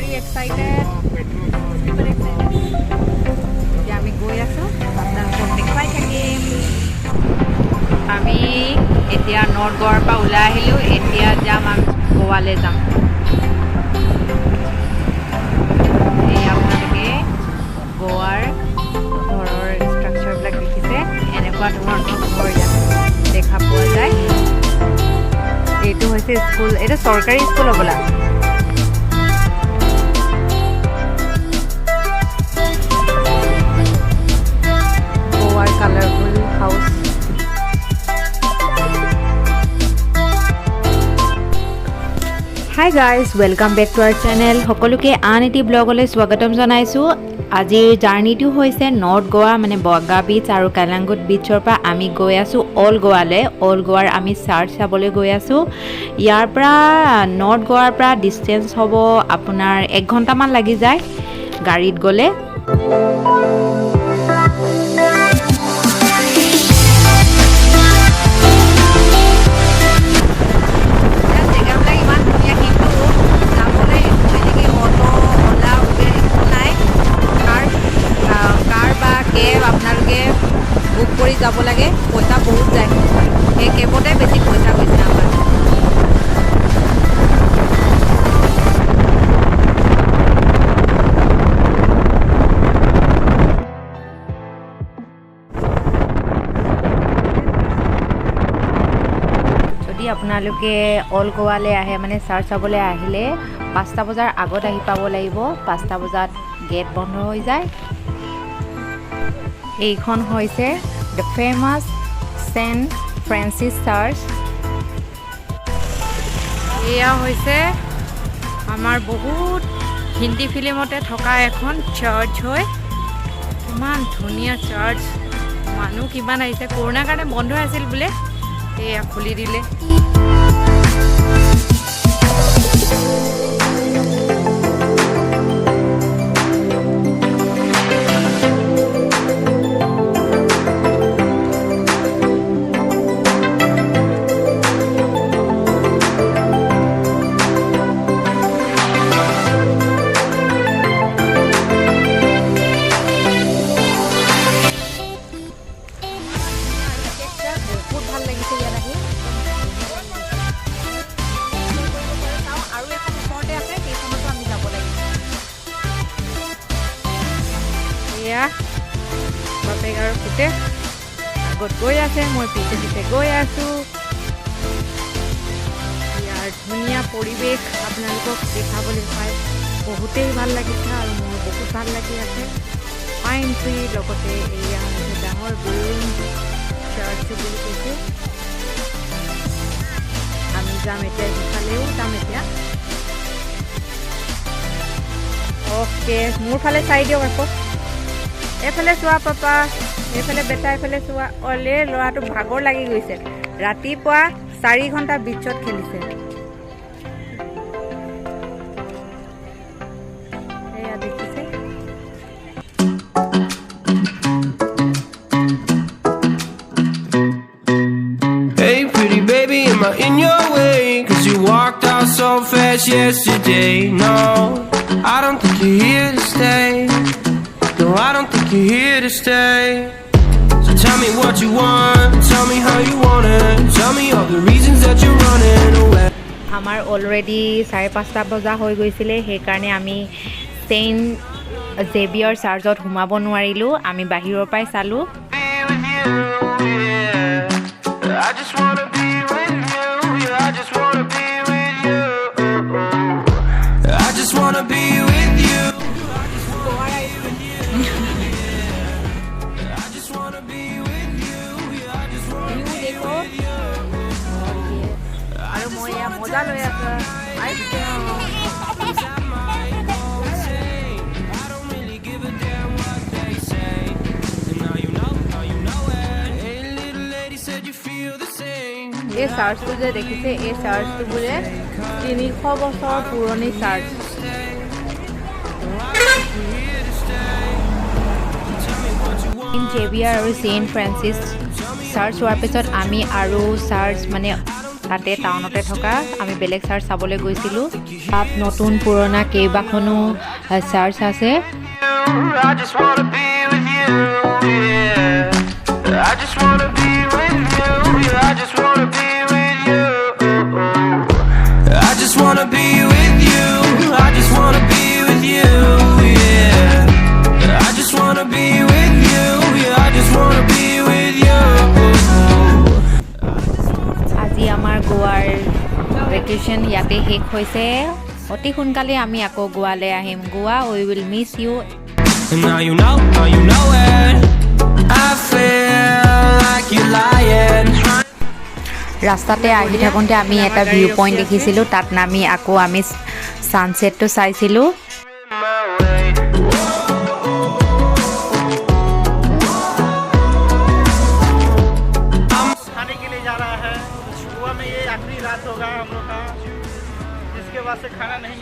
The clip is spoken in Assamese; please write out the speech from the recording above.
Are you excited? Super excited. Yeah, আমি গৈ আছো আপোনালোকক দেখুৱাই থাকিম আমি এতিয়া নৰ্থ গোৱাৰ পৰা ওলাই আহিলোঁ এতিয়া যাম আমি গোৱালৈ যাম এই আপোনালোকে গোৱাৰ ঘৰৰ ষ্ট্ৰাকচাৰবিলাক দেখিছে এনেকুৱা ধৰণৰ ঘৰ ইয়াত দেখা পোৱা যায় এইটো হৈছে স্কুল এইটো চৰকাৰী স্কুল হ'বলা গোৱাৰ colourful house hi guys welcome back to our channel সকলোকে আন এটি ব্লগলৈ স্বাগতম জনাইছোঁ আজিৰ জাৰ্ণিটো হৈছে নৰ্থ গোৱা মানে বগা বিচ আৰু কালাংগুট বিচৰ পৰা আমি গৈ আছোঁ অল গোৱালৈ অল গোৱাৰ আমি চাৰ্চ চাবলৈ গৈ আছোঁ ইয়াৰ পৰা নৰ্থ গোৱাৰ পৰা ডিষ্টেঞ্চ হ'ব আপোনাৰ 1 ঘণ্টামান লাগি যায় গাড়ীত গ'লে বুক কৰি যাব লাগে পইচা বহুত যায় সেই কেবতে বেছি পইচা গৈছে আমাৰ যদি আপোনালোকে অল গোৱালৈ আহে মানে চাৰ্চ চাবলৈ আহিলে 5টা বজাৰ আগত আহি পাব লাগিব 5টা বজাত গেট বন্ধ হৈ যায় এইখন হৈছে the famous saint Francis church এয়া হৈছে আমাৰ বহুত হিন্দী ফিল্মতে থকা এখন চাৰ্চ হয় ইমান ধুনীয়া চাৰ্চ মানুহ কিমান আহিছে কৰোণাৰ কাৰণে বন্ধ আছিল বোলে এয়া খুলি দিলে বাপেক আৰু পুতে আগত গৈ আছে মই পিছে পিছে গৈ আছোঁ ইয়াৰ ধুনীয়া পৰিৱেশ আপোনালোকক দেখাবলৈ পাই বহুতেই ভাল লাগিছে আৰু মোৰ বহুত ভাল লাগি আছে পাইন ট্ৰি লগতে এয়া হৈছে ডাঙৰ বিল্ডিং চাৰ্চ বুলি কৈছে আমি যাম এতিয়া সিফালেও যাম এতিয়া অ'কে মোৰ ফালে চাই দিয়ক আকৌ এইফালে চোৱা পাপা এইফালে বেটা এইফালে চোৱা অলে ল'ৰাটো ভাগৰ লাগি গৈছে ৰাতিপুৱা 4 ঘণ্টা বিচত খেলিছে এয়া দেখিছে Hey pretty baby am I in your way cause you walked out so fast yesterday no I don't think you're here to stay No, I don't think you're here to stay So tell me what you want Tell me how you want it Tell me all the reasons that you're running away আমাৰ অলৰেডি 5:30 বজা হৈ গৈছিলে সেইকাৰণে আমি চেইণ্ট জেভিয়াৰ চাৰ্চত সোমাব নোৱাৰিলোঁ আমি বাহিৰৰ পৰাই চালোঁ I just wanna be with you I just wanna be with you I just wanna be with you আৰু মই এয়া মজা লৈ আছোঁ এই চাৰ্চটো যে দেখিছে এই চাৰ্চটো বোলে 300 বছৰ পুৰণি চাৰ্চ Xavier আৰু Saint Francis চাৰ্চ হোৱাৰ পিছত আমি আৰু চাৰ্চ মানে তাতে টাউনতে থকা আমি বেলেগ চাৰ্চ চাবলৈ গৈছিলোঁ তাত নতুন পুৰণা কেইবাখনো চাৰ্চ আছে I just wanna be with you, yeah. I just wanna be with you, yeah. I just wanna be with you. I just wanna be with you. I just wanna be with you, yeah. I just wanna be with you, yeah. I just wanna be with you. আজি আমাৰ গোৱাৰ ভেকেশ্যন ইয়াতে শেষ হৈছে অতি সোনকালে আমি আকৌ গোৱালৈ আহিম Goa we will miss you And now you know it. I feel like you're lying. ৰাস্তাতে আহি থাকোঁতে আমি এটা ভিউ পইণ্ট দেখিছিলোঁ তাত নামি আকৌ আমি ছানছেটটো চাইছিলোঁ खाने के लिए जा रहा है गोवा में ये आखिरी रात होगा हम लोग का जिसके बाद से खाना नहीं